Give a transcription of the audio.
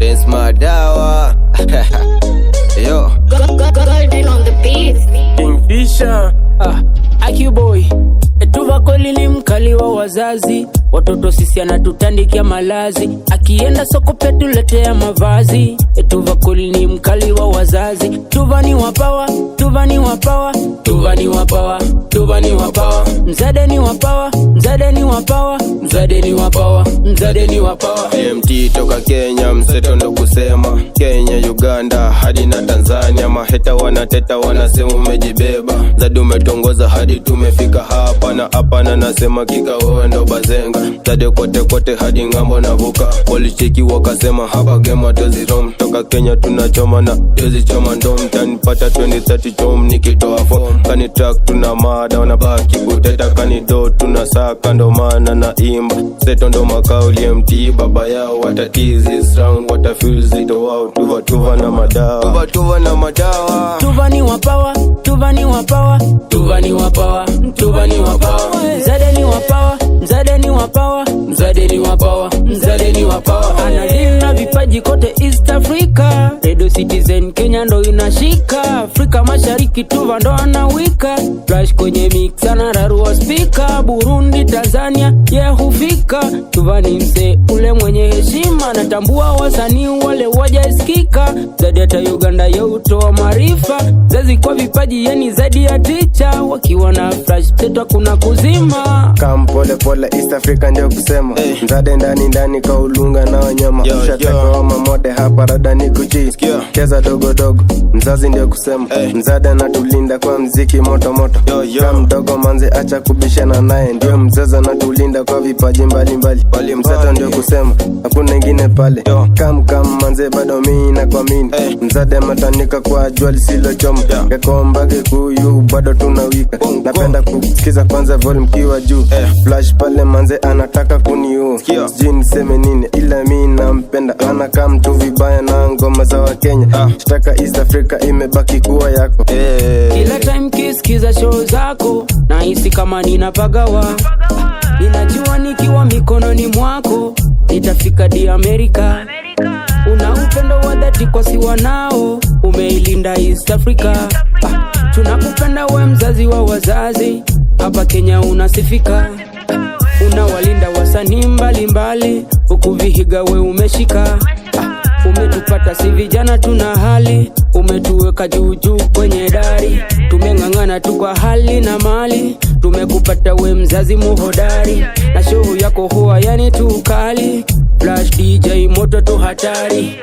Dance Madawa. Yo. Golden on the beat. Kingfisher. IQ boy. Etuva kweli ni mkali wa wazazi. Watoto sisi anatutandikia malazi. Akienda soko pia tuletea mavazi. Etuva kweli ni mkali wa wazazi. Tuva ni wapawa, tuva ni wapawa, tuva ni wapawa, tuva ni wapawa. Mzade ni wapawa, mzade ni wapawa, mzade ni wapawa, mzade ni wapawa. MT toka Kenya, mseto ndo kusema. Kenya, Uganda, hadi na Tanzania. Maheta wanateta wanasema umejibeba. Zadi umetongoza hadi tumefika hapa. Na hapa na nasema kika wewe ndo bazenga. Zadi kote kote hadi ngambo na vuka. Walicheki wakasema hapa game hatuwezi rom. Toka Kenya tunachoma na tuwezi choma ndo mtanipata 2030 chom nikitoa form. Kani track tuna mada wanabaki kuteta. Kani do tunasaka ndo maana na imba. Seto ndo makauli MT baba yao watatizi sound watafeel zito wao. Tuva tuva na madawa, tuva tuva na madawa. Tuva ni wapawa, tuva ni wapawa, tuva ni wapawa, tuva ni wapawa. Mzade ni wapawa, mzade ni wapawa, mzade ni wapawa, mzade ni wapawa. Anadili na vipaji kote East Africa. Radio Citizen Kenya ndo inashika. Afrika Mashariki tuva ndo anawika. Flash kwenye mix anararua speaker. Burundi, Tanzania hufika. Tuva ni mse ule mwenye heshima. Natambua wasanii wale wajasikika. Zadi hata Uganda utoa maarifa. Zazi kwa vipaji yani zaidi ya teacher. Wakiwa na flash seto kuna kuzima. Kam pole pole East Africa ndio kusema. Mzade ndani ndani kwa ulunga na wanyama. Ushata kwa mamode hapa rada ni kuchi. Keza dogo dogo mzazi ndio kusema. Mzade na tulinda kwa mziki moto moto. Kam dogo manze acha kubishana naye. Ndio mzaza na tulinda kwa vipaji mbali mbali. Mzato ndio kusema hakuna ingine pale. Kam manze bado mimi na kwa mini. Mzade matanika kwa jua lisilo choma. Gekombage kuyu bado tunawika. Napenda kusikiza kwanza volume kiwa juu. Flash pale manze anataka kuniua. Sijui niseme nini ila mimi nampenda. Anakaa mtu vibaya na ngoma za wa Kenya. Shtaka East Africa imebaki kuwa yako. Kila time kisikiza show zako nahisi kama ninapagawa. Ninajua nikiwa mikononi mwako nitafika di Amerika. Una upendo wa dhati kwa siwa nao. Umeilinda East Africa. Tunakupenda we mzazi wa wazazi. Hapa Kenya unasifika. Unawalinda wasanii mbali mbali. Huku Vihiga we umeshika. Umetupata si vijana tuna hali. Umetuweka juu juu kwenye dari. Tumengangana tu kwa hali na mali. Tumekupata we mzazi muhodari. Na show yako huwa yani tu kali. Flash DJ moto tu hatari.